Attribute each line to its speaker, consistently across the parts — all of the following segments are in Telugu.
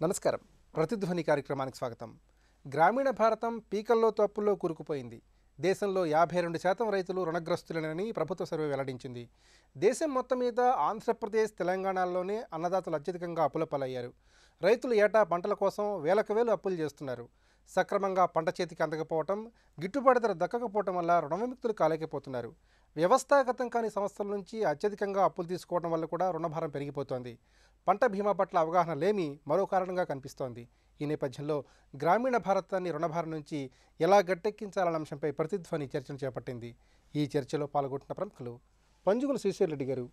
Speaker 1: నమస్కారం. ప్రతిధ్వని కార్యక్రమానికి స్వాగతం. గ్రామీణ భారతం పీకల్లో తప్పుల్లో కూరుకుపోయింది. దేశంలో 52% రైతులు రుణగ్రస్తులేనని ప్రభుత్వ సర్వే వెల్లడించింది. దేశం మొత్తం మీద ఆంధ్రప్రదేశ్, తెలంగాణలోనే అన్నదాతలు అత్యధికంగా అప్పుల పాలయ్యారు. రైతులు ఏటా పంటల కోసం వేలకు వేలు అప్పులు చేస్తున్నారు. సక్రమంగా పంట చేతికి అందకపోవటం, గిట్టుబాటు ధర దక్కకపోవటం వల్ల రుణ విముక్తులు కాలేకపోతున్నారు. వ్యవస్థాగతం కాని సంస్థల నుంచి అత్యధికంగా అప్పులు తీసుకోవడం వల్ల కూడా రుణభారం పెరిగిపోతోంది. పంట బీమా పట్ల అవగాహన లేమి మరో కారణంగా కనిపిస్తోంది. ఈ నేపథ్యంలో గ్రామీణ భారతాన్ని రుణభారం నుంచి ఎలా గట్టెక్కించాలన్న అంశంపై ప్రతిధ్వని చర్చను చేపట్టింది. ఈ చర్చలో పాల్గొంటున్న ప్రముఖులు పంజుగుల శ్రీశైలరెడ్డి గారు,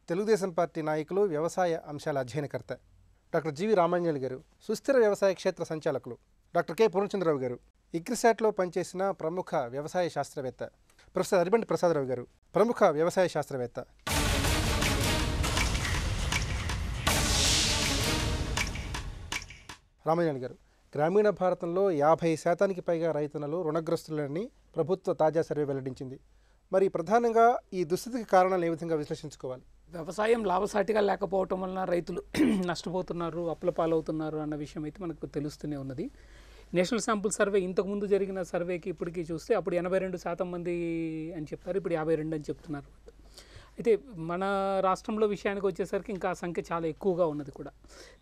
Speaker 1: తెలుగుదేశం పార్టీ నాయకులు, వ్యవసాయ అంశాల అధ్యయనకర్త; డాక్టర్ జీవి రామాంజనేయులు గారు, సుస్థిర వ్యవసాయ క్షేత్ర సంచాలకులు; డాక్టర్ కె పూర్ణచంద్రరావు గారు, ఇక్రిసాట్లో పనిచేసిన ప్రముఖ వ్యవసాయ శాస్త్రవేత్త; ప్రొఫెసర్ అరిబండి ప్రసాదరావు గారు, ప్రముఖ వ్యవసాయ శాస్త్రవేత్త. రామాంజనేయులు గారు, గ్రామీణ భారతంలో 50% పైగా రైతన్నలు రుణగ్రస్తులని ప్రభుత్వ తాజా సర్వే వెల్లడించింది. మరి ప్రధానంగా ఈ దుస్థితికి కారణాలు ఏ విధంగా విశ్లేషించుకోవాలి?
Speaker 2: వ్యవసాయం లాభసాటిగా లేకపోవటం వలన రైతులు నష్టపోతున్నారు, అప్పుల పాలవుతున్నారు అన్న విషయం అయితే మనకు తెలుస్తూనే ఉన్నది. నేషనల్ శాంపుల్ సర్వే ఇంతకుముందు జరిగిన సర్వేకి ఇప్పటికీ చూస్తే అప్పుడు 82% మంది అని చెప్పారు, ఇప్పుడు 52 అని చెప్తున్నారు. అయితే మన రాష్ట్రంలో విషయానికి వచ్చేసరికి ఇంకా ఆ సంఖ్య చాలా ఎక్కువగా ఉన్నది కూడా.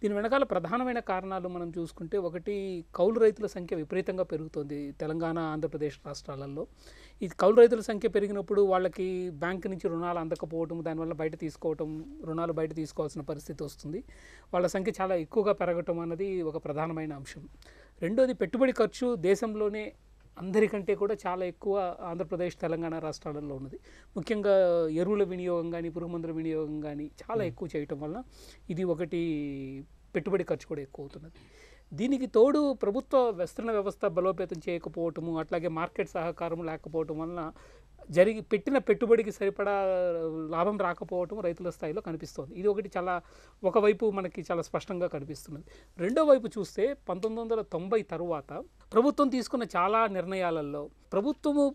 Speaker 2: దీని వెనకాల ప్రధానమైన కారణాలు మనం చూసుకుంటే, ఒకటి కౌలు రైతుల సంఖ్య విపరీతంగా పెరుగుతోంది తెలంగాణ, ఆంధ్రప్రదేశ్ రాష్ట్రాలలో. ఈ కౌలు రైతుల సంఖ్య పెరిగినప్పుడు వాళ్ళకి బ్యాంకు నుంచి రుణాలు అందకపోవటం, దానివల్ల రుణాలు బయట తీసుకోవాల్సిన పరిస్థితి వస్తుంది. వాళ్ళ సంఖ్య చాలా ఎక్కువగా పెరగటం అన్నది ఒక ప్రధానమైన అంశం. రెండోది, పెట్టుబడి ఖర్చు దేశంలోనే అందరికంటే కూడా చాలా ఎక్కువ ఆంధ్రప్రదేశ్, తెలంగాణ రాష్ట్రాలలో ఉన్నది. ముఖ్యంగా ఎరువుల వినియోగం కానీ, పురుగుమందుల వినియోగం కానీ చాలా ఎక్కువ చేయటం వల్ల ఇది ఒకటి, పెట్టుబడి ఖర్చు కూడా ఎక్కువ అవుతున్నది. దీనికి తోడు ప్రభుత్వ విస్తరణ వ్యవస్థ బలోపేతం చేయకపోవటము, అట్లాగే మార్కెట్ సహకారం లేకపోవటం వలన పెట్టిన పెట్టుబడికి సరిపడా లాభం రాకపోవటం రైతుల స్థాయిలో కనిపిస్తోంది. ఇది ఒకటి ఒకవైపు మనకి చాలా స్పష్టంగా కనిపిస్తున్నది. రెండో వైపు చూస్తే 1990 తరువాత ప్రభుత్వం తీసుకున్న చాలా నిర్ణయాలలో ప్రభుత్వము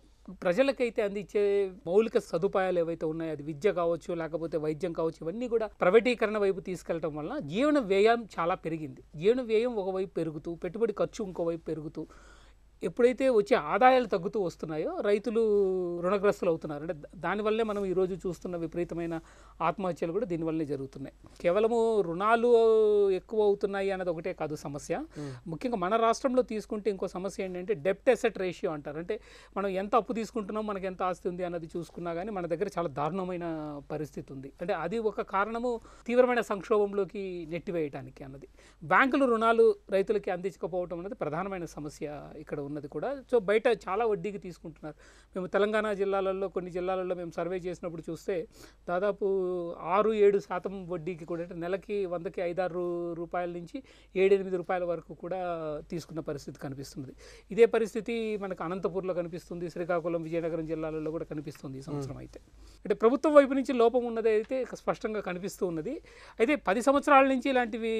Speaker 2: ప్రజలకైతే అందించే మౌలిక సదుపాయాలు ఏవైతే ఉన్నాయో, అది విద్య కావచ్చు, లేకపోతే వైద్యం కావచ్చు, ఇవన్నీ కూడా ప్రైవేటీకరణ వైపు తీసుకెళ్లడం వల్ల జీవన వ్యయం చాలా పెరిగింది. జీవన వ్యయం ఒకవైపు పెరుగుతూ, పెట్టుబడి ఖర్చు ఇంకోవైపు పెరుగుతూ, ఎప్పుడైతే వచ్చే ఆదాయాలు తగ్గుతూ వస్తున్నాయో రైతులు రుణగ్రస్తులు అవుతున్నారు. అంటే దానివల్లే మనం ఈరోజు చూస్తున్న విపరీతమైన ఆత్మహత్యలు కూడా దీనివల్లే జరుగుతున్నాయి. కేవలము రుణాలు ఎక్కువ అవుతున్నాయి అన్నది ఒకటే కాదు సమస్య. ముఖ్యంగా మన రాష్ట్రంలో తీసుకుంటే ఇంకో సమస్య ఏంటంటే డెప్ట్ అసెట్ రేషియో అంటారు. అంటే మనం ఎంత అప్పు తీసుకుంటున్నాం, మనకి ఎంత ఆస్తి ఉంది అన్నది చూసుకున్నా కానీ మన దగ్గర చాలా దారుణమైన పరిస్థితి ఉంది. అంటే అది ఒక కారణము తీవ్రమైన సంక్షోభంలోకి నెట్టివేయటానికి అన్నది. బ్యాంకులు రుణాలు రైతులకి అందించకపోవటం అనేది ప్రధానమైన సమస్య ఇక్కడ ఉన్నది కూడా. సో బయట చాలా వడ్డీకి తీసుకుంటున్నారు. మేము తెలంగాణ జిల్లాలలో, కొన్ని జిల్లాలలో మేము సర్వే చేసినప్పుడు చూస్తే దాదాపు 6-7% వడ్డీకి కూడా, అంటే నెలకి 100కి 5-6 రూపాయల నుంచి 7-8 రూపాయల వరకు కూడా తీసుకున్న పరిస్థితి కనిపిస్తుంది. ఇదే పరిస్థితి మనకు అనంతపూర్లో కనిపిస్తుంది, శ్రీకాకుళం, విజయనగరం జిల్లాలలో కూడా కనిపిస్తుంది ఈ సంవత్సరం. అయితే అంటే ప్రభుత్వం వైపు నుంచి లోపం ఉన్నది అయితే స్పష్టంగా కనిపిస్తూ ఉన్నది. అయితే 10 సంవత్సరాల నుంచి ఇలాంటివి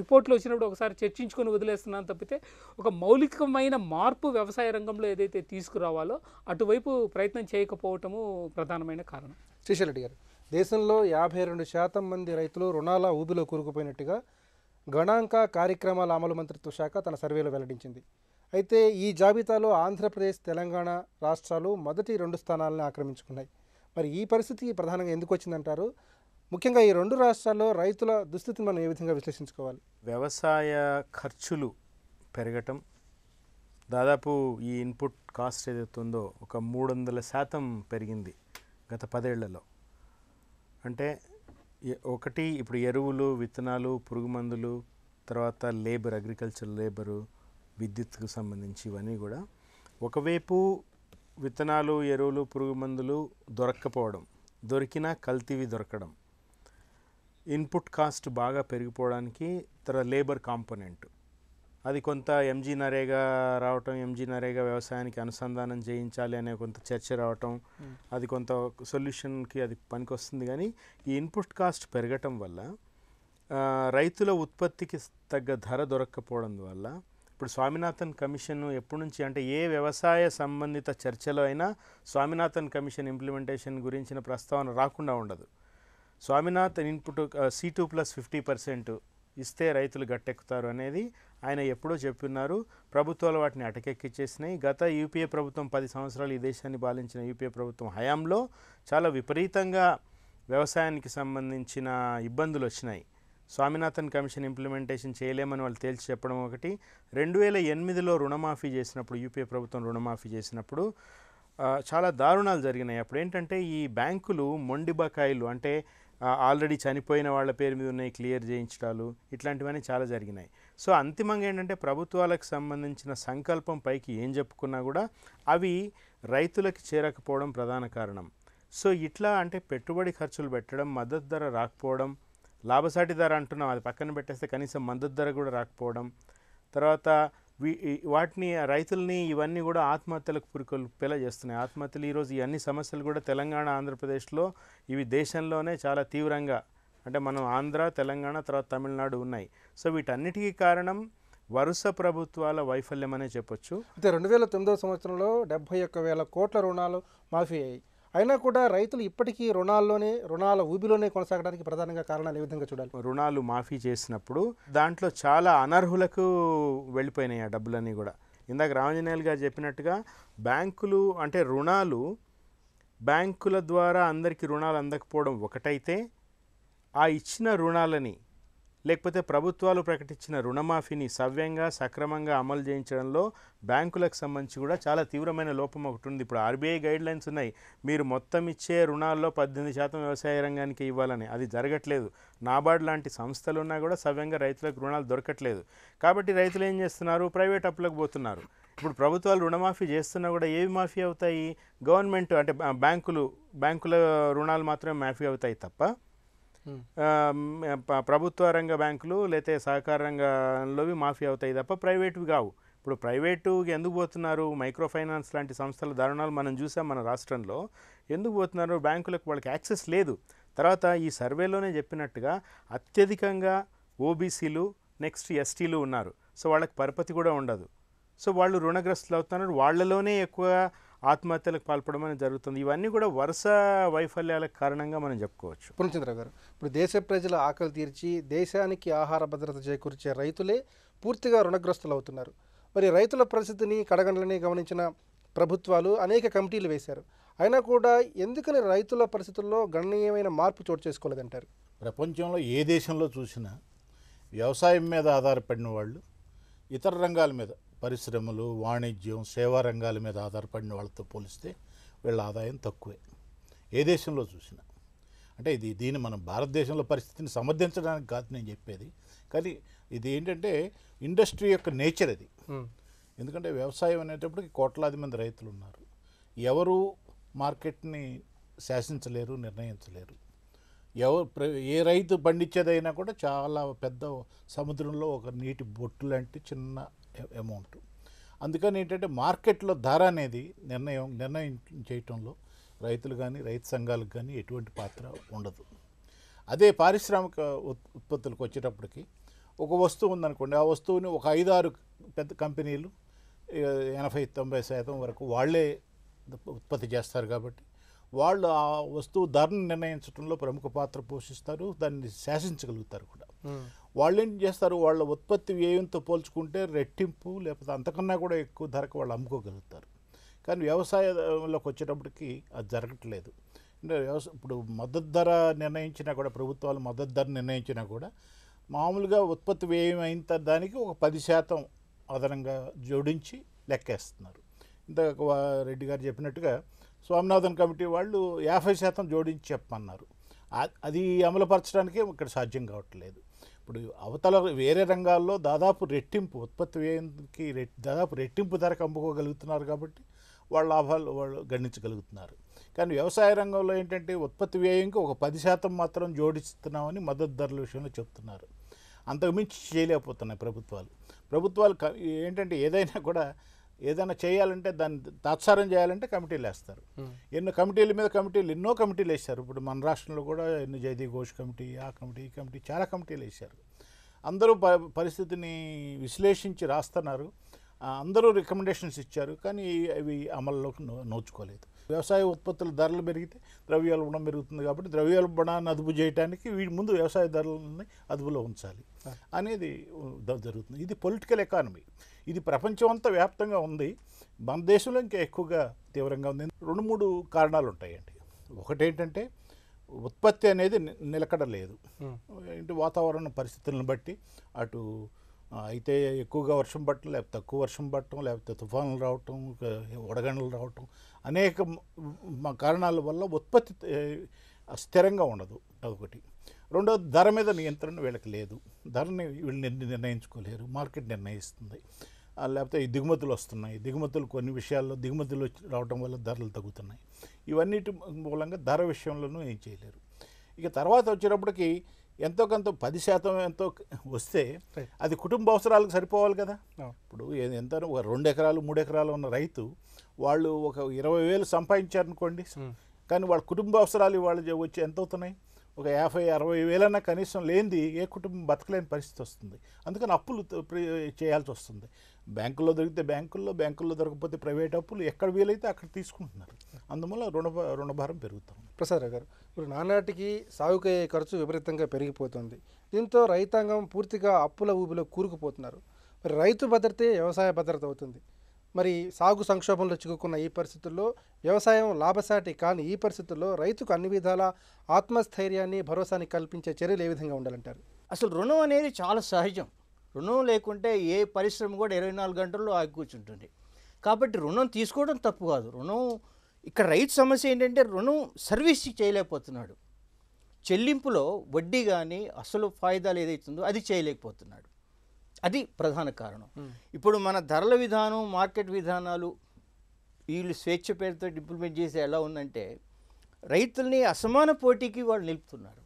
Speaker 2: రిపోర్ట్లు వచ్చినప్పుడు ఒకసారి చర్చించుకొని వదిలేస్తున్నాను తప్పితే ఒక మౌలికమైన మార్పు వ్యవసాయ రంగంలో ఏదైతే తీసుకురావాలో అటువైపు ప్రయత్నం చేయకపోవటము ప్రధానమైన కారణం.
Speaker 1: శ్రీశైలరెడ్డి గారు, దేశంలో 52% మంది రైతులు రుణాల ఊబిలో కూరుకుపోయినట్టుగా గణాంక కార్యక్రమాల అమలు మంత్రిత్వ శాఖ తన సర్వేలో వెల్లడించింది. అయితే ఈ జాబితాలో ఆంధ్రప్రదేశ్, తెలంగాణ రాష్ట్రాలు మొదటి 2 స్థానాలను ఆక్రమించుకున్నాయి. మరి ఈ పరిస్థితి ప్రధానంగా ఎందుకు వచ్చిందంటారు? ముఖ్యంగా ఈ 2 రాష్ట్రాల్లో రైతుల దుస్థితిని మనం ఏ విధంగా విశ్లేషించుకోవాలి?
Speaker 3: వ్యవసాయ ఖర్చులు పెరగటం, దాదాపు ఈ ఇన్పుట్ కాస్ట్ ఏదైతే ఉందో ఒక 300% పెరిగింది గత 10 ఏళ్లలో. అంటే ఒకటి, ఇప్పుడు ఎరువులు, విత్తనాలు, పురుగు మందులు, తర్వాత లేబర్, అగ్రికల్చర్ లేబరు, విద్యుత్కు సంబంధించి ఇవన్నీ కూడా. ఒకవైపు విత్తనాలు, ఎరువులు, పురుగు మందులు దొరక్కపోవడం, దొరికినా కల్తీవి దొరకడం, ఇన్పుట్ కాస్ట్ బాగా పెరిగిపోవడానికి తర్వాత లేబర్ కాంపోనెంట్, అది కొంత ఎంజీ నరేగా రావటం, ఎంజీ నరేగా వ్యవసాయానికి అనుసంధానం చేయించాలి అనే కొంత చర్చ రావటం, అది కొంత సొల్యూషన్కి అది పనికొస్తుంది. కానీ ఈ ఇన్పుట్ కాస్ట్ పెరగటం వల్ల రైతుల ఉత్పత్తికి తగ్గ ధర దొరక్కపోవడం వల్ల ఇప్పుడు స్వామినాథన్ కమిషన్ ఎప్పటి నుంచి, అంటే ఏ వ్యవసాయ సంబంధిత చర్చలో అయినా స్వామినాథన్ కమిషన్ ఇంప్లిమెంటేషన్ గురించిన ప్రస్తావన రాకుండా ఉండదు. స్వామినాథన్ ఇన్పుట్ C2+50% ఇస్తే రైతులు గట్టెక్కుతారు అనేది ఆయన ఎప్పుడో చెప్పున్నారు. ప్రభుత్వాలు వాటిని అటకెక్కిచ్చేసినాయి. గత యూపీఏ ప్రభుత్వం 10 సంవత్సరాలు ఈ దేశాన్ని పాలించిన యూపీఏ ప్రభుత్వం హయాంలో చాలా విపరీతంగా వ్యవసాయానికి సంబంధించిన ఇబ్బందులు వచ్చినాయి. స్వామినాథన్ కమిషన్ ఇంప్లిమెంటేషన్ చేయలేమని వాళ్ళు తేల్చి చెప్పడం ఒకటి. 2008లో రుణమాఫీ చేసినప్పుడు యూపీఏ ప్రభుత్వం రుణమాఫీ చేసినప్పుడు చాలా దారుణాలు జరిగినాయి. అప్పుడు ఏంటంటే ఈ బ్యాంకులు మొండి బకాయిలు అంటే ఆల్రెడీ చనిపోయిన వాళ్ళ పేరు మీద ఉన్నాయి క్లియర్ చేయించడాలు ఇట్లాంటివన్నీ చాలా జరిగినాయి. సో అంతిమంగా ఏంటంటే ప్రభుత్వాలకు సంబంధించిన సంకల్పం పైకి ఏం చెప్పుకున్నా కూడా అవి రైతులకి చేరకపోవడం ప్రధాన కారణం. సో ఇట్లా అంటే పెట్టుబడి ఖర్చులు పెట్టడం, మద్దతు ధర రాకపోవడం, లాభసాటి ధర అంటున్నాం అది పక్కన పెట్టేస్తే కనీసం మద్దతు ధర కూడా రాకపోవడం, తర్వాత వాటిని రైతుల్ని ఇవన్నీ కూడా ఆత్మహత్యలకు పురికొల్పేలా చేస్తున్నాయి. ఆత్మహత్యలు ఈరోజు ఈ అన్ని సమస్యలు కూడా తెలంగాణ ఆంధ్రప్రదేశ్లో ఇవి దేశంలోనే చాలా తీవ్రంగా అంటే మనం ఆంధ్ర తెలంగాణ తర్వాత తమిళనాడు ఉన్నాయి. సో వీటన్నిటికీ కారణం వరుస ప్రభుత్వాల వైఫల్యం అనే చెప్పొచ్చు.
Speaker 1: అయితే 2009వ సంవత్సరంలో 71,000 కోట్ల రుణాలు మాఫీ అయ్యాయి. అయినా కూడా రైతులు ఇప్పటికీ రుణాల ఊబిలోనే కొనసాగడానికి ప్రధానంగా కారణాలు ఏ విధంగా చూడాలి?
Speaker 3: రుణాలు మాఫీ చేసినప్పుడు దాంట్లో చాలా అనర్హులకు వెళ్ళిపోయినాయి ఆ డబ్బులన్నీ కూడా. ఇందాక రామాంజనేయులు గారు చెప్పినట్టుగా బ్యాంకులు అంటే బ్యాంకుల ద్వారా అందరికీ రుణాలు అందకపోవడం ఒకటైతే, ఆ ఇచ్చిన రుణాలని లేకపోతే ప్రభుత్వాలు ప్రకటించిన రుణమాఫీని సవ్యంగా సక్రమంగా అమలు చేయించడంలో బ్యాంకులకు సంబంధించి కూడా చాలా తీవ్రమైన లోపం ఒకటి ఉంది. ఇప్పుడు ఆర్బీఐ గైడ్లైన్స్ ఉన్నాయి, మీరు మొత్తం ఇచ్చే రుణాల్లో 18% వ్యవసాయ రంగానికి ఇవ్వాలని. అది జరగట్లేదు. నాబార్డ్ లాంటి సంస్థలు ఉన్నా కూడా సవ్యంగా రైతులకు రుణాలు దొరకట్లేదు. కాబట్టి రైతులు ఏం చేస్తున్నారు, ప్రైవేట్ అప్పులకు పోతున్నారు. ఇప్పుడు ప్రభుత్వాలు రుణమాఫీ చేస్తున్నా కూడా ఏవి మాఫీ అవుతాయి? గవర్నమెంట్ అంటే బ్యాంకుల రుణాలు మాత్రమే మాఫీ అవుతాయి తప్ప ప్రభుత్వ రంగ బ్యాంకులు లేతే సహకార రంగంలోవి మాఫీ అవుతాయి తప్ప ప్రైవేటువి కావు. ఇప్పుడు ప్రైవేటుకి ఎందుకు పోతున్నారు? మైక్రో ఫైనాన్స్ లాంటి సంస్థల దారుణాలు మనం చూసాం మన రాష్ట్రంలో. ఎందుకు పోతున్నారు? బ్యాంకులకు వాళ్ళకి యాక్సెస్ లేదు. తర్వాత ఈ సర్వేలోనే చెప్పినట్టుగా అత్యధికంగా ఓబీసీలు నెక్స్ట్ ఎస్టీలు ఉన్నారు. సో వాళ్ళకి పరపతి కూడా ఉండదు. సో వాళ్ళు రుణగ్రస్తులు అవుతున్నారు. వాళ్ళలోనే ఎక్కువ ఆత్మహత్యలకు పాల్పడమని జరుగుతుంది. ఇవన్నీ కూడా వరుస వైఫల్యాలకు కారణంగా మనం చెప్పుకోవచ్చు.
Speaker 1: పూర్ణచంద్ర గారు, ఇప్పుడు దేశ ప్రజల ఆకలి తీర్చి దేశానికి ఆహార భద్రత చేకూర్చే రైతులే పూర్తిగా రుణగ్రస్తులు అవుతున్నారు. మరి రైతుల పరిస్థితిని కడగండ్లని గమనించిన ప్రభుత్వాలు అనేక కమిటీలు వేశారు. అయినా కూడా ఎందుకని రైతుల పరిస్థితుల్లో గణనీయమైన మార్పు చోటు చేసుకోలేదంటారు?
Speaker 4: ప్రపంచంలో ఏ దేశంలో చూసినా వ్యవసాయం మీద ఆధారపడిన వాళ్ళు ఇతర రంగాల మీద పరిశ్రమలు, వాణిజ్యం, సేవా రంగాల మీద ఆధారపడిన వాళ్ళతో పోలిస్తే వీళ్ళ ఆదాయం తక్కువే ఏ దేశంలో చూసినా. అంటే దీన్ని మనం భారతదేశంలో పరిస్థితిని సమర్థించడానికి కాదు నేను చెప్పేది, కానీ ఇది ఏంటంటే ఇండస్ట్రీ యొక్క నేచర్ అది. ఎందుకంటే వ్యవసాయం అనేటప్పటికి కోట్లాది మంది రైతులు ఉన్నారు. ఎవరు మార్కెట్ని శాసించలేరు, నిర్ణయించలేరు. ఏ రైతు పండించేదైనా కూడా చాలా పెద్ద సముద్రంలో ఒక నీటి బొట్టు లాంటి చిన్న అమౌంట్. అందుకని ఏంటంటే మార్కెట్లో ధర అనేది నిర్ణయం చేయటంలో రైతులు కానీ రైతు సంఘాలకు కానీ ఎటువంటి పాత్ర ఉండదు. అదే పారిశ్రామిక ఉత్పత్తులకు వచ్చేటప్పటికి ఒక వస్తువు ఉందనుకోండి, ఆ వస్తువుని ఒక 5-6 పెద్ద కంపెనీలు 80-90% వరకు వాళ్ళే ఉత్పత్తి చేస్తారు. కాబట్టి వాళ్ళు ఆ వస్తువు ధరను నిర్ణయించడంలో ప్రముఖ పాత్ర పోషిస్తారు, దాన్ని శాసించగలుగుతారు కూడా. వాళ్ళు ఏం చేస్తారు, వాళ్ళ ఉత్పత్తి వ్యయంతో పోల్చుకుంటే రెట్టింపు లేకపోతే అంతకన్నా కూడా ఎక్కువ ధరకు వాళ్ళు అమ్ముకోగలుగుతారు. కానీ వ్యవసాయంలోకి వచ్చేటప్పటికి అది జరగట్లేదు. అంటే ఇప్పుడు మద్దతు ధర నిర్ణయించినా కూడా, ప్రభుత్వాలు మద్దతు ధర నిర్ణయించినా కూడా మామూలుగా ఉత్పత్తి వ్యయం అయిన దానికి ఒక 10% అదనంగా జోడించి లెక్కేస్తున్నారు. ఇంతకు రెడ్డి గారు చెప్పినట్టుగా స్వామినాథన్ కమిటీ వాళ్ళు 50% జోడించి చెప్పమన్నారు. అది అమలుపరచడానికే ఇక్కడ సాధ్యం కావట్లేదు. ఇప్పుడు అవతల వేరే రంగాల్లో దాదాపు రెట్టింపు ఉత్పత్తి వ్యయానికి దాదాపు రెట్టింపు ధరకు అమ్ముకోగలుగుతున్నారు కాబట్టి వాళ్ళ లాభాలు వాళ్ళు గణించగలుగుతున్నారు. కానీ వ్యవసాయ రంగంలో ఏంటంటే ఉత్పత్తి వ్యయంకి ఒక 10% మాత్రం జోడిస్తున్నామని మద్దతు ధరల విషయంలో చెప్తున్నారు. అంతకుమించి చేయలేకపోతున్నాయి ప్రభుత్వాలు ఏంటంటే ఏదైనా చేయాలంటే దాన్ని తాత్సారం చేయాలంటే కమిటీలు వేస్తారు. ఎన్నో కమిటీలు వేశారు. ఇప్పుడు మన రాష్ట్రంలో కూడా జయదేవ్ ఘోష్ కమిటీ, ఆ కమిటీ, ఈ కమిటీ, చాలా కమిటీలు వేశారు. అందరూ పరిస్థితిని విశ్లేషించి రాస్తున్నారు. అందరూ రికమెండేషన్స్ ఇచ్చారు, కానీ అవి అమల్లోకి నోచుకోలేదు. వ్యవసాయ ఉత్పత్తుల ధరలు పెరిగితే ద్రవ్యోల్బణం పెరుగుతుంది కాబట్టి ద్రవ్యోల్బణాన్ని అదుపు చేయడానికి ముందు వ్యవసాయ ధరలని అదుపులో ఉంచాలి అనేది జరుగుతుంది. ఇది పొలిటికల్ ఎకానమీ. ఇది ప్రపంచం అంతా వ్యాప్తంగా ఉంది. మన దేశంలో ఇంకా ఎక్కువగా తీవ్రంగా ఉంది. 2-3 కారణాలు ఉంటాయండి. ఒకటేంటంటే ఉత్పత్తి అనేది నిలకడ లేదు. ఏంటి వాతావరణ పరిస్థితులను బట్టి అటు అయితే ఎక్కువగా వర్షం పట్టడం, లేకపోతే తక్కువ వర్షం పట్టడం, లేకపోతే తుఫానులు రావటం, వడగండ్లు రావటం, అనేక కారణాల వల్ల ఉత్పత్తి స్థిరంగా ఉండదు. అదొకటి. రెండోది ధర మీద నియంత్రణ వీళ్ళకి లేదు. ధరని వీళ్ళు నిర్ణయించుకోలేరు, మార్కెట్ నిర్ణయిస్తుంది. లేకపోతే ఈ దిగుమతులు వస్తున్నాయి, దిగుమతులు కొన్ని విషయాల్లో దిగుమతులు రావడం వల్ల ధరలు తగ్గుతున్నాయి. ఇవన్నిటి మూలంగా ధర విషయంలోనూ ఏం చేయలేరు. ఇక తర్వాత వచ్చేటప్పటికి ఎంతో కొంత 10% ఎంతో వస్తే అది కుటుంబ అవసరాలకు సరిపోవాలి కదా. ఇప్పుడు ఎంత 2 ఎకరాలు 3 ఎకరాలు ఉన్న రైతు వాళ్ళు ఒక 20,000 సంపాదించారనుకోండి, కానీ వాళ్ళ కుటుంబ అవసరాలు వాళ్ళు వచ్చి ఎంత అవుతున్నాయి? ఒక 50-60 వేలన్నా కనీసం లేనిది ఏ కుటుంబం బతకలేని పరిస్థితి వస్తుంది. అందుకని అప్పులు చేయాల్సి వస్తుంది. బ్యాంకుల్లో దొరికితే బ్యాంకుల్లో దొరకకపోతే ప్రైవేట్ అప్పులు ఎక్కడ వీలైతే అక్కడ తీసుకుంటున్నారు. అందువల్ల రుణభారం పెరుగుతుంది.
Speaker 1: ప్రసాద్ గారు, ఇప్పుడు నానాటికి సాగుకు అయ్యే ఖర్చు విపరీతంగా పెరిగిపోతుంది. దీంతో రైతాంగం పూర్తిగా అప్పుల ఊబిలో కూరుకుపోతున్నారు. మరి రైతు భద్రతే వ్యవసాయ భద్రత అవుతుంది. మరి సాగు సంక్షోభంలో చిక్కుకున్న ఈ పరిస్థితుల్లో వ్యవసాయం లాభసాటి కాని ఈ పరిస్థితుల్లో రైతుకు అన్ని విధాల ఆత్మస్థైర్యాన్ని భరోసాని కల్పించే చర్యలు ఏ విధంగా ఉండాలంటారు?
Speaker 5: అసలు రుణం అనేది చాలా సహజం. రుణం లేకుంటే ఏ పరిశ్రమ కూడా 24 గంటల్లో ఆగి కూర్చుంటుంది. కాబట్టి రుణం తీసుకోవడం తప్పు కాదు. రుణం ఇక్కడ రైతు సమస్య ఏంటంటే రుణం సర్వీస్ చేయలేకపోతున్నాడు. చెల్లింపులో వడ్డీ కానీ అసలు ఫాయిదాలు ఏదైతుందో అది చేయలేకపోతున్నాడు. అది ప్రధాన కారణం. ఇప్పుడు మన ధరల విధానం, మార్కెట్ విధానాలు వీళ్ళు స్వేచ్ఛ పేరుతో ఇంప్లిమెంట్ చేసి ఎలా ఉందంటే రైతుల్ని అసమాన పోటీకి వాళ్ళు నిలుపుతున్నారు.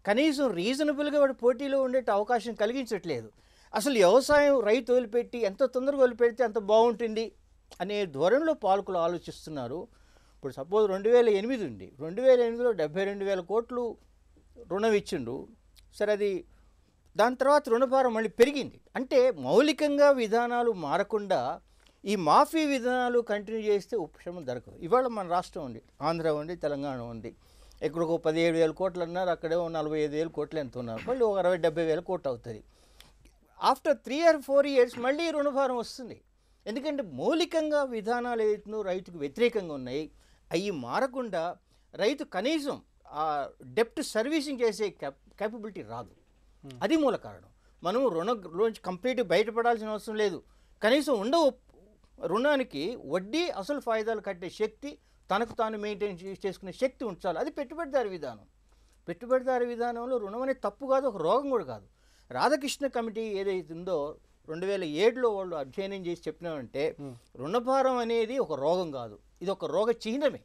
Speaker 5: కనీసం రీజనబుల్గా వాడు పోటీలో ఉండే అవకాశం కలిగించట్లేదు. అసలు వ్యవసాయం రైతు వదిలిపెట్టి ఎంత తొందరగా వదిలిపెడితే అంత బాగుంటుంది అనే ధోరణిలో పాలకులు ఆలోచిస్తున్నారు. ఇప్పుడు సపోజ్ 2008 ఉంది. 2008లో 72,000 కోట్లు రుణం ఇచ్చిండు. సరే, అది దాని తర్వాత రుణభారం మళ్ళీ పెరిగింది. అంటే మౌలికంగా విధానాలు మారకుండా ఈ మాఫీ విధానాలు కంటిన్యూ చేస్తే ఉపశమనం దొరకదు. ఇవాళ మన రాష్ట్రం ఉంది, ఆంధ్ర ఉంది, తెలంగాణ ఉంది. ఎక్కడికో 17,000 కోట్లు అన్నారు, అక్కడేమో 45,000 కోట్లు ఎంత ఉన్నారు. మళ్ళీ ఒక 60-70,000 కోట్లు అవుతుంది. ఆఫ్టర్ 3 or 4 years మళ్ళీ రుణభారం వస్తుంది. ఎందుకంటే మౌలికంగా విధానాలు ఏదైతుందో రైతుకు వ్యతిరేకంగా ఉన్నాయి, అవి మారకుండా రైతు కనీసం ఆ డెప్ట్ సర్వీసింగ్ చేసే క్యాపబిలిటీ రాదు. అది మూల కారణం. మనం రుణంలోంచి కంప్లీట్గా బయటపడాల్సిన అవసరం లేదు. కనీసం రుణానికి వడ్డీ అసలు ఫాయిదాలు కట్టే శక్తి, తనకు తాను మెయింటైన్ చేసుకునే శక్తి ఉంచాలి. అది పెట్టుబడిదారి విధానం. పెట్టుబడిదారి విధానంలో రుణం అనేది తప్పు కాదు, ఒక రోగం కూడా కాదు. రాధాకృష్ణ కమిటీ ఏదైతే ఉందో 2007లో వాళ్ళు అధ్యయనం చేసి చెప్పినామంటే రుణభారం అనేది ఒక రోగం కాదు, ఇది ఒక రోగ చిహ్నమే.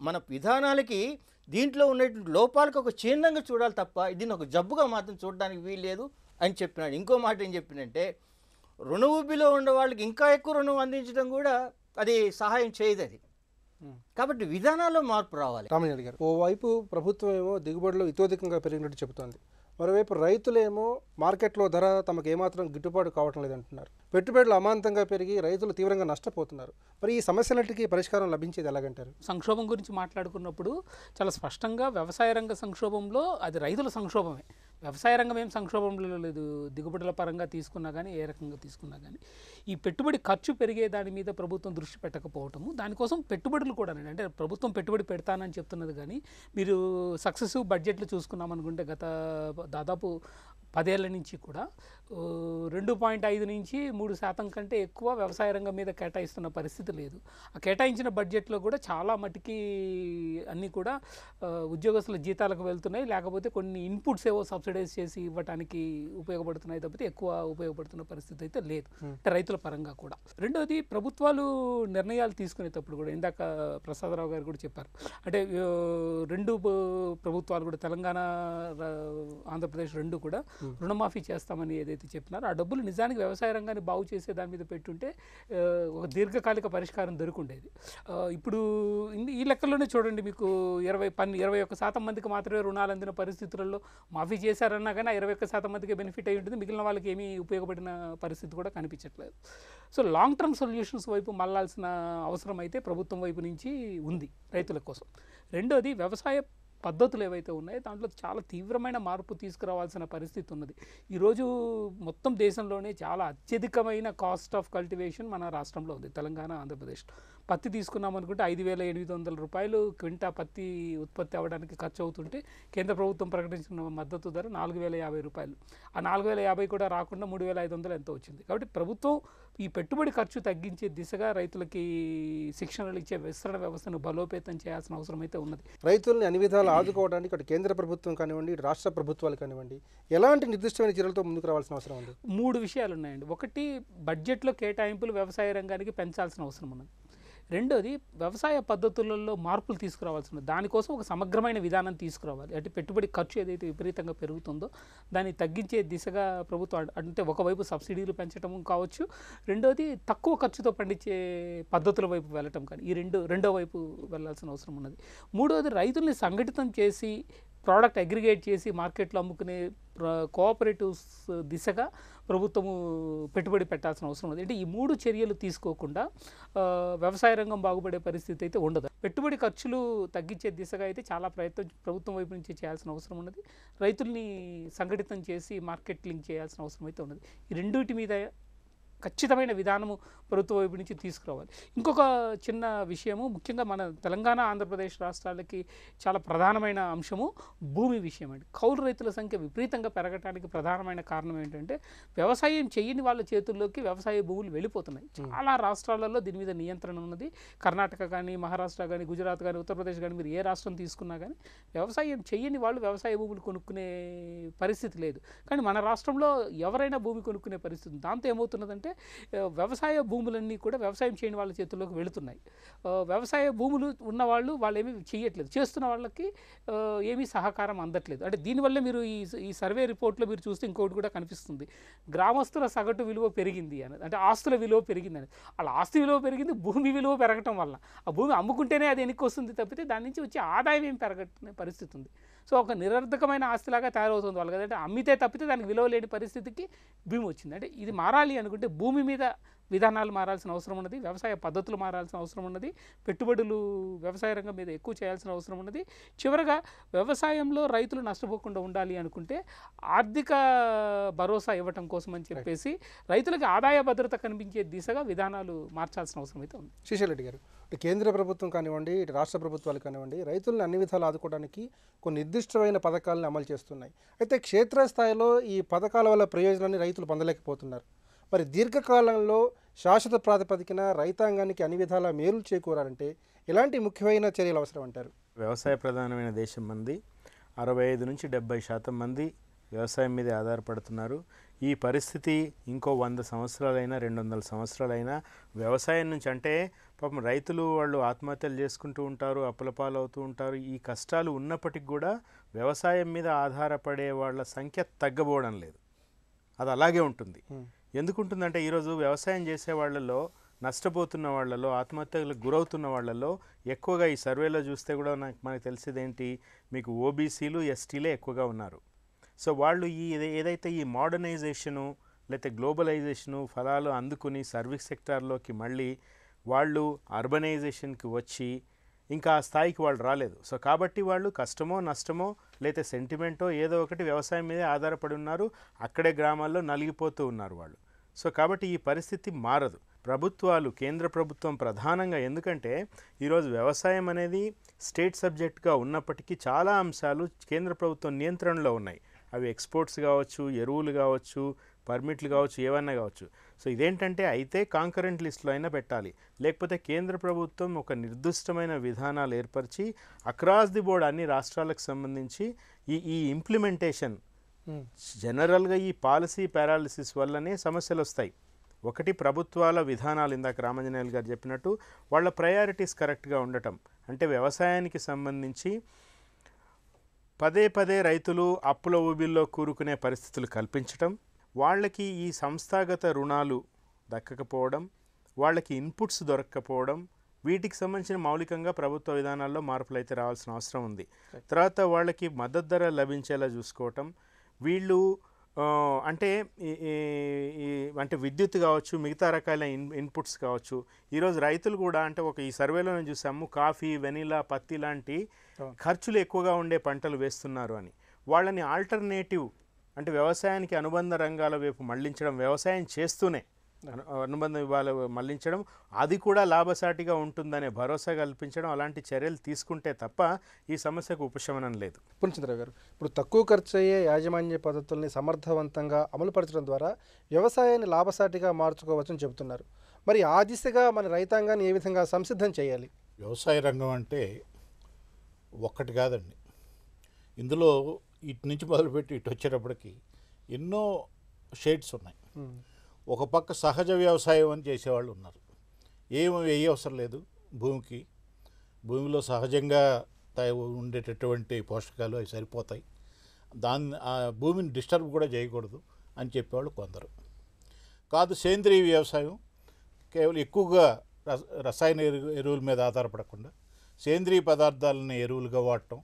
Speaker 5: మన విధానాలకి దీంట్లో ఉన్నటువంటి లోపాలకు ఒక చిహ్నంగా చూడాలి తప్ప దీన్ని ఒక జబ్బుగా మాత్రం చూడడానికి వీల్లేదు అని చెప్పినాడు. ఇంకో మాట ఏం చెప్పినంటే రుణ ఊబిలో ఉన్న వాళ్ళకి ఇంకా ఎక్కువ రుణం అందించడం కూడా అది సహాయం చేయదు. అది కాబట్టి విధానాల్లో మార్పు రావాలి.
Speaker 1: రామయ్య గారు, ఓవైపు ప్రభుత్వం ఏమో దిగుబడిలో ఇతోధికంగా పెరిగినట్టు చెబుతోంది, మరోవైపు రైతులేమో మార్కెట్లో ధర తమకు ఏమాత్రం గిట్టుబాటు కావటం లేదంటున్నారు. పెట్టుబడులు అమాంతంగా పెరిగి రైతులు తీవ్రంగా నష్టపోతున్నారు. మరి ఈ సమస్యలన్నిటికీ పరిష్కారం లభించేది ఎలాగంటారు?
Speaker 2: సంక్షోభం గురించి మాట్లాడుకున్నప్పుడు చాలా స్పష్టంగా వ్యవసాయ రంగ సంక్షోభంలో అది రైతుల సంక్షోభమే. వ్యవసాయ రంగం ఏం సంక్షోభంలో లేదు. దిగుబడుల పరంగా తీసుకున్నా కానీ ఏ రకంగా తీసుకున్నా కానీ ఈ పెట్టుబడి ఖర్చు పెరిగే దాని మీద ప్రభుత్వం దృష్టి పెట్టకపోవటము, దానికోసం పెట్టుబడులు కూడా అంటే ప్రభుత్వం పెట్టుబడి పెడతానని చెప్తున్నది కానీ మీరు సక్సెసివ్ బడ్జెట్లు చూసుకున్నామనుకుంటే గత దాదాపు 10 ఏళ్ల నుంచి కూడా 2.5 నుంచి 3% కంటే ఎక్కువ వ్యవసాయ రంగం మీద కేటాయిస్తున్న పరిస్థితి లేదు. ఆ కేటాయించిన బడ్జెట్లో కూడా చాలా మటుకి అన్నీ కూడా ఉద్యోగస్తుల జీతాలకు వెళ్తున్నాయి, లేకపోతే కొన్ని ఇన్పుట్స్ ఏవో సబ్సిడైజ్ చేసి ఇవ్వడానికి ఉపయోగపడుతున్నాయి తప్పితే ఎక్కువ ఉపయోగపడుతున్న పరిస్థితి అయితే లేదు, అంటే రైతుల పరంగా కూడా. రెండవది, ప్రభుత్వాలు నిర్ణయాలు తీసుకునేటప్పుడు కూడా ఇందాక ప్రసాదరావు గారు కూడా చెప్పారు, అంటే 2 ప్రభుత్వాలు కూడా తెలంగాణ ఆంధ్రప్రదేశ్ 2 కూడా రుణమాఫీ చేస్తామని ఏదైతే ఏవైతే చెప్పినారో ఆ డబ్బులు నిజానికి వ్యవసాయ రంగాన్ని బాగు చేసే దాని మీద పెట్టుంటే ఒక దీర్ఘకాలిక పరిష్కారం దొరుకుండేది. ఇప్పుడు ఈ లెక్కల్లోనే చూడండి, మీకు 21% మందికి మాత్రమే రుణాలు అందిన పరిస్థితులలో మాఫీ చేశారన్నా కానీ 21% మందికి బెనిఫిట్ అయి ఉంటుంది, మిగిలిన వాళ్ళకి ఏమీ ఉపయోగపడిన పరిస్థితి కూడా కనిపించట్లేదు. సో లాంగ్ టర్మ్ సొల్యూషన్స్ వైపు మళ్ళాల్సిన అవసరం అయితే ప్రభుత్వం వైపు నుంచి ఉంది రైతుల కోసం. రెండోది, వ్యవసాయ పద్ధతులు ఏవైతే ఉన్నాయో దాంట్లో చాలా తీవ్రమైన మార్పు తీసుకురావాల్సిన పరిస్థితి ఉన్నది. ఈరోజు మొత్తం దేశంలోనే చాలా అత్యధికమైన కాస్ట్ ఆఫ్ కల్టివేషన్ మన రాష్ట్రంలో ఉంది, తెలంగాణ, ఆంధ్రప్రదేశ్. పత్తి తీసుకున్నాం అనుకుంటే 5,800 రూపాయలు క్వింటా పత్తి ఉత్పత్తి అవ్వడానికి ఖర్చు అవుతుంటే కేంద్ర ప్రభుత్వం ప్రకటించిన మద్దతు ధర 4,050 రూపాయలు. ఆ 4,050 కూడా రాకుండా 3,500 ఎంతో వచ్చింది. కాబట్టి ప్రభుత్వం ఈ పెట్టుబడి ఖర్చు తగ్గించే దిశగా రైతులకి శిక్షణలు ఇచ్చే విస్తరణ వ్యవస్థను బలోపేతం చేయాల్సిన అవసరం అయితే ఉన్నది.
Speaker 1: రైతుల్ని అన్ని విధాలు ఆదుకోవడానికి అటు కేంద్ర ప్రభుత్వం కానివ్వండి, ఇటు రాష్ట్ర ప్రభుత్వాలు కానివ్వండి, ఎలాంటి నిర్దిష్టమైన చర్యలతో ముందుకు రావాల్సిన అవసరం ఉంది?
Speaker 2: 3 విషయాలు ఉన్నాయండి. ఒకటి, బడ్జెట్లో కేటాయింపులు వ్యవసాయ రంగానికి పెంచాల్సిన అవసరం ఉన్నది. రెండోది, వ్యవసాయ పద్ధతులలో మార్పులు తీసుకురావాల్సి ఉంది. దానికోసం ఒక సమగ్రమైన విధానం తీసుకురావాలి. అంటే పెట్టుబడి ఖర్చు ఏదైతే విపరీతంగా పెరుగుతుందో దాన్ని తగ్గించే దిశగా ప్రభుత్వం, అంటే ఒకవైపు సబ్సిడీలు పెంచడం కావచ్చు, రెండోది తక్కువ ఖర్చుతో పండించే పద్ధతుల వైపు వెళ్ళటం కానీ, ఈ రెండో వైపు వెళ్ళాల్సిన అవసరం ఉన్నది. మూడోది, రైతుల్ని సంఘటితం చేసి ప్రోడక్ట్ అగ్రిగేట్ చేసి మార్కెట్లో అమ్ముకునే కోఆపరేటివ్స్ దిశగా ప్రభుత్వము పెట్టుబడి పెట్టాల్సిన అవసరం ఉంది. అంటే ఈ 3 చర్యలు తీసుకోకుండా వ్యవసాయ రంగం బాగుపడే పరిస్థితి అయితే ఉండదు. పెట్టుబడి ఖర్చులు తగ్గించే దిశగా అయితే చాలా ప్రయత్నం ప్రభుత్వం వైపు నుంచి చేయాల్సిన అవసరం ఉన్నది. రైతుల్ని సంఘటితం చేసి మార్కెట్ లింక్ చేయాల్సిన అవసరం అయితే ఉన్నది. ఈ రెండింటి మీద ఖచ్చితమైన విధానము ప్రభుత్వ వైపు నుంచి తీసుకురావాలి. ఇంకొక చిన్న విషయము, ముఖ్యంగా మన తెలంగాణ, ఆంధ్రప్రదేశ్ రాష్ట్రాలకి చాలా ప్రధానమైన అంశము భూమి విషయం అండి. కౌలు రైతుల సంఖ్య విపరీతంగా పెరగడానికి ప్రధానమైన కారణం ఏంటంటే వ్యవసాయం చేయని వాళ్ళ చేతుల్లోకి వ్యవసాయ భూములు వెళ్ళిపోతున్నాయి. చాలా రాష్ట్రాలలో దీని మీద నియంత్రణ ఉన్నది. కర్ణాటక కానీ, మహారాష్ట్ర కానీ, గుజరాత్ కానీ, ఉత్తరప్రదేశ్ కానీ, మీరు ఏ రాష్ట్రం తీసుకున్నా కానీ వ్యవసాయం చేయని వాళ్ళు వ్యవసాయ భూములు కొనుక్కునే పరిస్థితి లేదు. కానీ మన రాష్ట్రంలో ఎవరైనా భూమి కొనుక్కునే పరిస్థితి. దాంతో ఏమవుతున్నదంటే వ్యవసాయ భూములన్నీ కూడా వ్యవసాయం చేయని వాళ్ళ చేతుల్లోకి వెళుతున్నాయి. వ్యవసాయ భూములు ఉన్నవాళ్ళు ఏమీ చేయట్లేదు, చేస్తున్న వాళ్ళకి ఏమీ సహకారం అందట్లేదు. అంటే దీనివల్ల మీరు ఈ సర్వే రిపోర్ట్లో మీరు చూస్తే ఇంకోటి కూడా కనిపిస్తుంది, గ్రామస్తుల సగటు విలువ పెరిగింది అనేది. అంటే ఆస్తుల విలువ పెరిగింది అనేది. వాళ్ళ ఆస్తి విలువ పెరిగింది, భూమి విలువ పెరగటం వల్ల. ఆ భూమి అమ్ముకుంటేనే అది ఎన్నికి వస్తుంది తప్పితే దాని నుంచి వచ్చే ఆదాయం ఏం పెరగనే పరిస్థితి ఉంది. సో ఒక నిరర్ధకమైన ఆస్తిలాగా తయారవుతుంది వాళ్ళు. కదంటే అమ్మితే తప్పితే దానికి విలువ లేని పరిస్థితికి భూమి వచ్చింది. అంటే ఇది మారాలి అనుకుంటే భూమి మీద విధానాలు మారాల్సిన అవసరం ఉన్నది, వ్యవసాయ పద్ధతులు మారాల్సిన అవసరం ఉన్నది, పెట్టుబడులు వ్యవసాయ రంగం మీద ఎక్కువ చేయాల్సిన అవసరం ఉన్నది. చివరగా వ్యవసాయంలో రైతులు నష్టపోకుండా ఉండాలి అనుకుంటే ఆర్థిక భరోసా ఇవ్వటం కోసం అని చెప్పేసి రైతులకు ఆదాయ భద్రత కనిపించే దిశగా విధానాలు మార్చాల్సిన అవసరం అయితే ఉంది.
Speaker 1: శ్రీశైల్ రెడ్డి గారు, కేంద్ర ప్రభుత్వం కానివ్వండి, ఇటు రాష్ట్ర ప్రభుత్వాలు కానివ్వండి, రైతులను అన్ని విధాలు ఆదుకోవడానికి కొన్ని నిర్దిష్టమైన పథకాలను అమలు చేస్తున్నాయి. అయితే క్షేత్రస్థాయిలో ఈ పథకాల వల్ల ప్రయోజనాన్ని రైతులు పొందలేకపోతున్నారు. మరి దీర్ఘకాలంలో శాశ్వత ప్రాతిపదికన రైతాంగానికి అన్ని విధాల మేలు చేకూరాలంటే ఎలాంటి ముఖ్యమైన చర్యలు అవసరం అంటారు?
Speaker 3: వ్యవసాయ ప్రధానమైన దేశం మంది 65 నుంచి 70% మంది వ్యవసాయం మీదే ఆధారపడుతున్నారు. ఈ పరిస్థితి ఇంకో 100 సంవత్సరాలైనా 200 సంవత్సరాలైనా వ్యవసాయం నుంచి, అంటే పాపం రైతులు వాళ్ళు ఆత్మహత్యలు చేసుకుంటూ ఉంటారు, అప్పులపాలు అవుతూ ఉంటారు. ఈ కష్టాలు ఉన్నప్పటికీ కూడా వ్యవసాయం మీద ఆధారపడే వాళ్ళ సంఖ్య తగ్గబోవడం లేదు, అది అలాగే ఉంటుంది. ఎందుకుంటుందంటే ఈరోజు వ్యవసాయం చేసే వాళ్ళలో, నష్టపోతున్న వాళ్ళలో, ఆత్మహత్యలకు గురవుతున్న వాళ్ళలో ఎక్కువగా ఈ సర్వేలో చూస్తే కూడా మనకు తెలిసేది ఏంటి, మీకు ఓబీసీలు, ఎస్టీలే ఎక్కువగా ఉన్నారు. సో వాళ్ళు ఏదైతే ఈ మోడర్నైజేషను లేకపోతే గ్లోబలైజేషను ఫలాలు అందుకుని సర్వీస్ సెక్టార్లోకి మళ్ళీ వాళ్ళు అర్బనైజేషన్కి వచ్చి ఇంకా ఆ స్థాయికి వాళ్ళు రాలేదు. సో కాబట్టి వాళ్ళు కష్టమో నష్టమో లేకపోతే సెంటిమెంటో ఏదో ఒకటి వ్యవసాయం మీదే ఆధారపడి ఉన్నారు, అక్కడే గ్రామాల్లో నలిగిపోతూ ఉన్నారు వాళ్ళు. సో కాబట్టి ఈ పరిస్థితి మారదు. ప్రభుత్వాలు, కేంద్ర ప్రభుత్వం ప్రధానంగా, ఎందుకంటే ఈరోజు వ్యవసాయం అనేది స్టేట్ సబ్జెక్ట్గా ఉన్నప్పటికీ చాలా అంశాలు కేంద్ర ప్రభుత్వం నియంత్రణలో ఉన్నాయి. అవి ఎక్స్పోర్ట్స్ కావచ్చు, ఎరువులు కావచ్చు, పర్మిట్లు కావచ్చు, ఏవన్నా కావచ్చు. సో ఇదేంటంటే అయితే కాంకరెంట్ లిస్టులో అయినా పెట్టాలి, లేకపోతే కేంద్ర ప్రభుత్వం ఒక నిర్దిష్టమైన విధానాలు ఏర్పరిచి అక్రాస్ ది బోర్డ్ అన్ని రాష్ట్రాలకు సంబంధించి ఈ ఇంప్లిమెంటేషన్, జనరల్గా ఈ పాలసీ పారాలిసిస్ వల్లనే సమస్యలు వస్తాయి. ఒకటి, ప్రభుత్వాల విధానాలు, ఇందాక రామాంజనేయులు గారు చెప్పినట్టు వాళ్ళ ప్రయారిటీస్ కరెక్ట్గా ఉండటం. అంటే వ్యవసాయానికి సంబంధించి పదే రైతులు అప్పుల ఊబిల్లో కూరుకునే పరిస్థితులు కల్పించటం, వాళ్ళకి ఈ సంస్థాగత రుణాలు దక్కకపోవడం, వాళ్ళకి ఇన్పుట్స్ దొరకకపోవడం, వీటికి సంబంధించిన మౌలికంగా ప్రభుత్వ విధానాల్లో మార్పులు అయితే రావాల్సిన అవసరం ఉంది. తర్వాత వాళ్ళకి మద్దతు ధర లభించేలా చూసుకోవటం, వీళ్ళు అంటే అంటే విద్యుత్ కావచ్చు, మిగతా రకాల ఇన్పుట్స్ కావచ్చు. ఈరోజు రైతులు కూడా అంటే ఈ సర్వేలో నేను చూసాము, కాఫీ, వెనిలా, పత్తి లాంటి ఖర్చులు ఎక్కువగా ఉండే పంటలు వేస్తున్నారు అని. వాళ్ళని ఆల్టర్నేటివ్ అంటే వ్యవసాయానికి అనుబంధ రంగాల వైపు మళ్లించడం, వ్యవసాయం చేస్తూనే అనుబంధ విభాగాలు మళ్లించడం, అది కూడా లాభసాటిగా ఉంటుందనే భరోసా కల్పించడం, అలాంటి చర్యలు తీసుకుంటే తప్ప ఈ సమస్యకు ఉపశమనం లేదు.
Speaker 1: పూర్ణచంద్ర గారు, ఇప్పుడు తక్కువ ఖర్చు అయ్యే యాజమాన్య పద్ధతుల్ని సమర్థవంతంగా అమలుపరచడం ద్వారా వ్యవసాయాన్ని లాభసాటిగా మార్చుకోవచ్చని చెబుతున్నారు. మరి ఆ దిశగా మన రైతాంగాన్ని ఏ విధంగా సంసిద్ధం చేయాలి?
Speaker 4: వ్యవసాయ రంగం అంటే ఒక్కటి కాదండి. ఇందులో ఇటు నుంచి మొదలుపెట్టి ఇటు వచ్చేటప్పటికి ఎన్నో షేడ్స్ ఉన్నాయి. ఒక పక్క సహజ వ్యవసాయం అని చేసేవాళ్ళు ఉన్నారు. ఏమి వేయ అవసరం లేదు భూమిలో సహజంగా ఉండేటటువంటి పోషకాలు అవి సరిపోతాయి, ఆ భూమిని డిస్టర్బ్ కూడా చేయకూడదు అని చెప్పేవాళ్ళు కొందరు. కాదు, సేంద్రీయ వ్యవసాయం కేవలం ఎక్కువగా రసాయన ఎరువుల మీద ఆధారపడకుండా సేంద్రీయ పదార్థాలని ఎరువులుగా వాడటం,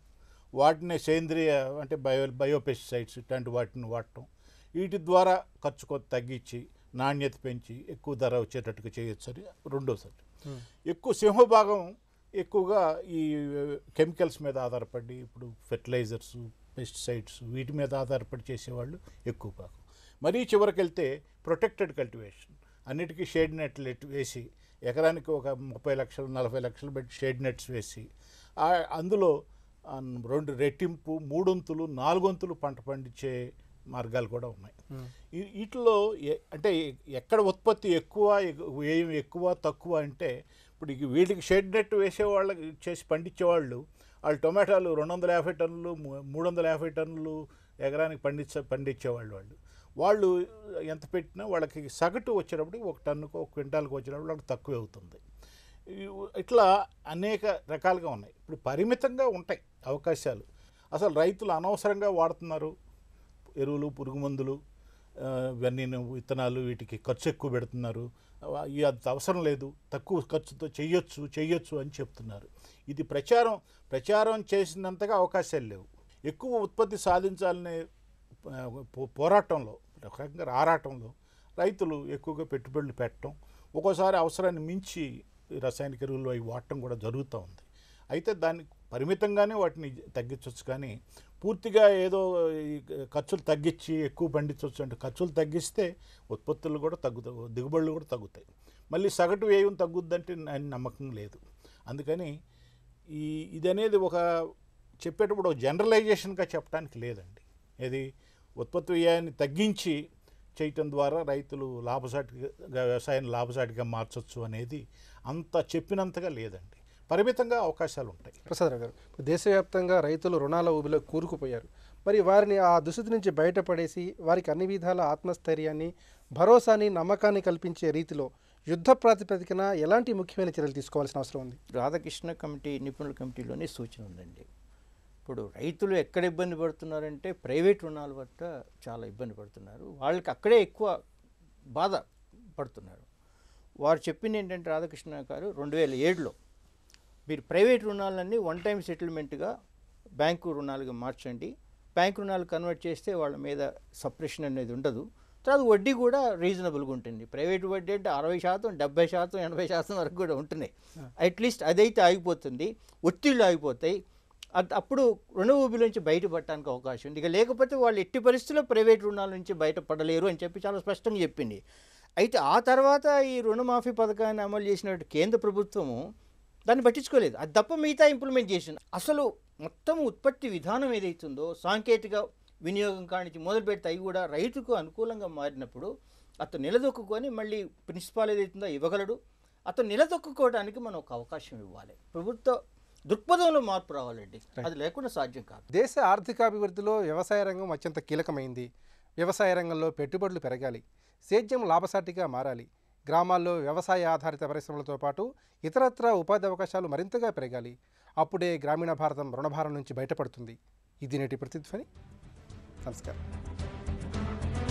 Speaker 4: వాటిని సేంద్రియ అంటే బయోపెస్టిసైడ్స్ ఇట్లాంటి వాటిని వాడటం, వీటి ద్వారా ఖర్చు కొంత తగ్గించి నాణ్యత పెంచి ఎక్కువ ధర వచ్చేటట్టుగా చేయొచ్చు అని రెండోసారి. ఎక్కువ సింహభాగం ఎక్కువగా ఈ కెమికల్స్ మీద ఆధారపడి, ఇప్పుడు ఫెర్టిలైజర్స్, పెస్టిసైడ్స్ వీటి మీద ఆధారపడి చేసేవాళ్ళు ఎక్కువ భాగం. మరీ చివరికి వెళ్తే ప్రొటెక్టెడ్ కల్టివేషన్, అన్నిటికీ షేడ్ నెట్లు వేసి ఎకరానికి ఒక 30 లక్షలు 40 లక్షలు పెట్టి షేడ్ నెట్స్ వేసి అందులో 2 రెట్టింపు 3 వంతులు 4 వంతులు పంట పండించే మార్గాలు కూడా ఉన్నాయి. వీటిలో అంటే ఎక్కడ ఉత్పత్తి ఎక్కువ, వ్యయం ఎక్కువ తక్కువ అంటే, ఇప్పుడు వీటికి షెడ్ నెట్ వేసేవాళ్ళకి చేసి పండించేవాళ్ళు వాళ్ళు టొమాటోలు 250 టన్నులు 350 టన్నులు ఎకరానికి పండించేవాళ్ళు. వాళ్ళు ఎంత పెట్టినా వాళ్ళకి సగటు వచ్చేటప్పుడు 1 టన్నుకో 1 క్వింటాల్కి వచ్చేటప్పుడు వాళ్ళకి తక్కువే అవుతుంది. ఇట్లా అనేక రకాలుగా ఉన్నాయి. ఇప్పుడు పరిమితంగా ఉంటాయి అవకాశాలు. అసలు రైతులు అనవసరంగా వాడుతున్నారు ఎరువులు, పురుగు మందులు, ఇవన్నీ విత్తనాలు, వీటికి ఖర్చు ఎక్కువ పెడుతున్నారు. అది అవసరం లేదు, తక్కువ ఖర్చుతో చెయ్యొచ్చు అని చెప్తున్నారు. ఇది ప్రచారం చేసినంతగా అవకాశాలు లేవు. ఎక్కువ ఉత్పత్తి సాధించాలనే పోరాటంలో, రకంగా ఆరాటంలో రైతులు ఎక్కువగా పెట్టుబడులు పెట్టడం, ఒక్కోసారి అవసరాన్ని మించి రసాయనిక ఎరువులు అవి వాడటం కూడా జరుగుతూ ఉంది. అయితే దాన్ని పరిమితంగానే వాటిని తగ్గించవచ్చు, కానీ పూర్తిగా ఏదో ఖర్చులు తగ్గించి ఎక్కువ పండించవచ్చు అంటే ఖర్చులు తగ్గిస్తే ఉత్పత్తులు కూడా తగ్గుతాయి, దిగుబడులు కూడా తగ్గుతాయి. మళ్ళీ సగటు వ్యయం తగ్గుద్దంటే నమ్మకం లేదు. అందుకని ఇది అనేది చెప్పేటప్పుడు ఒక జనరలైజేషన్గా చెప్పడానికి లేదండి. ఇది ఉత్పత్తి వ్యయాన్ని తగ్గించి చేయటం ద్వారా రైతులు వ్యవసాయాన్ని లాభసాటిగా మార్చవచ్చు అనేది అంత చెప్పినంతగా లేదండి. పరిమితంగా అవకాశాలు ఉంటాయి.
Speaker 1: ప్రసాదరావు గారు, దేశవ్యాప్తంగా రైతులు రుణాల ఊబిలో కూరుకుపోయారు. మరి వారిని ఆ దుస్థితి నుంచి బయటపడేసి వారికి అన్ని విధాల ఆత్మస్థైర్యాన్ని, భరోసాని, నమ్మకాన్ని కల్పించే రీతిలో యుద్ధ ప్రాతిపదికన ఎలాంటి ముఖ్యమైన చర్యలు తీసుకోవాల్సిన అవసరం ఉంది?
Speaker 5: రాధాకృష్ణ కమిటీ, నిపుణుల కమిటీలోనే సూచన ఉందండి. ఇప్పుడు రైతులు ఎక్కడ ఇబ్బంది పడుతున్నారంటే ప్రైవేట్ రుణాల వద్ద చాలా ఇబ్బంది పడుతున్నారు. వాళ్ళకి అక్కడే ఎక్కువ బాధ పడుతున్నారు. వారు చెప్పింది ఏంటంటే రాధాకృష్ణ గారు, 2007లో మీరు ప్రైవేట్ రుణాలన్నీ 1 టైం సెటిల్మెంట్గా బ్యాంకు రుణాలుగా మార్చండి. బ్యాంకు రుణాలు కన్వర్ట్ చేస్తే వాళ్ళ మీద సప్రెషన్ అనేది ఉండదు. తర్వాత వడ్డీ కూడా రీజనబుల్గా ఉంటుంది. ప్రైవేట్ వడ్డీ అంటే 60%, 70%, 80% వరకు కూడా ఉంటున్నాయి. అట్లీస్ట్ అదైతే ఆగిపోతుంది, ఒత్తిళ్ళు ఆగిపోతాయి. అప్పుడు రుణ ఊబిలోంచి బయటపడటానికి అవకాశం ఉంది. ఇక లేకపోతే వాళ్ళు ఎట్టి పరిస్థితుల్లో ప్రైవేట్ రుణాల నుంచి బయటపడలేరు అని చెప్పి చాలా స్పష్టంగా చెప్పింది. అయితే ఆ తర్వాత ఈ రుణమాఫీ పథకాన్ని అమలు చేసినట్టు కేంద్ర ప్రభుత్వము దాన్ని పట్టించుకోలేదు. అది తప్ప మిగతా ఇంప్లిమెంట్ చేసింది. అసలు మొత్తం ఉత్పత్తి విధానం ఏదైతుందో సాంకేతిక వినియోగం కానించి మొదలు పెడితే అవి కూడా రైతుకు అనుకూలంగా మారినప్పుడు అతను నిలదొక్కుని మళ్ళీ ప్రిన్సిపాల్ ఏదైతుందో ఇవ్వగలడు. అతను నిలదొక్కుకోవడానికి మనం ఒక అవకాశం ఇవ్వాలి. ప్రభుత్వ దృక్పథంలో మార్పు రావాలండి. అది లేకుండా సాధ్యం కాదు.
Speaker 1: దేశ ఆర్థికాభివృద్ధిలో వ్యవసాయ రంగం అత్యంత కీలకమైంది. వ్యవసాయ రంగంలో పెట్టుబడులు పెరగాలి, సేద్యం లాభసాటిగా మారాలి. గ్రామాల్లో వ్యవసాయ ఆధారిత పరిశ్రమలతో పాటు ఇతరత్రా ఉపాధి అవకాశాలు మరింతగా పెరగాలి. అప్పుడే గ్రామీణ భారతం రుణభారం నుంచి బయటపడుతుంది. ఇది నేటి ప్రతిధ్వని. నమస్కారం.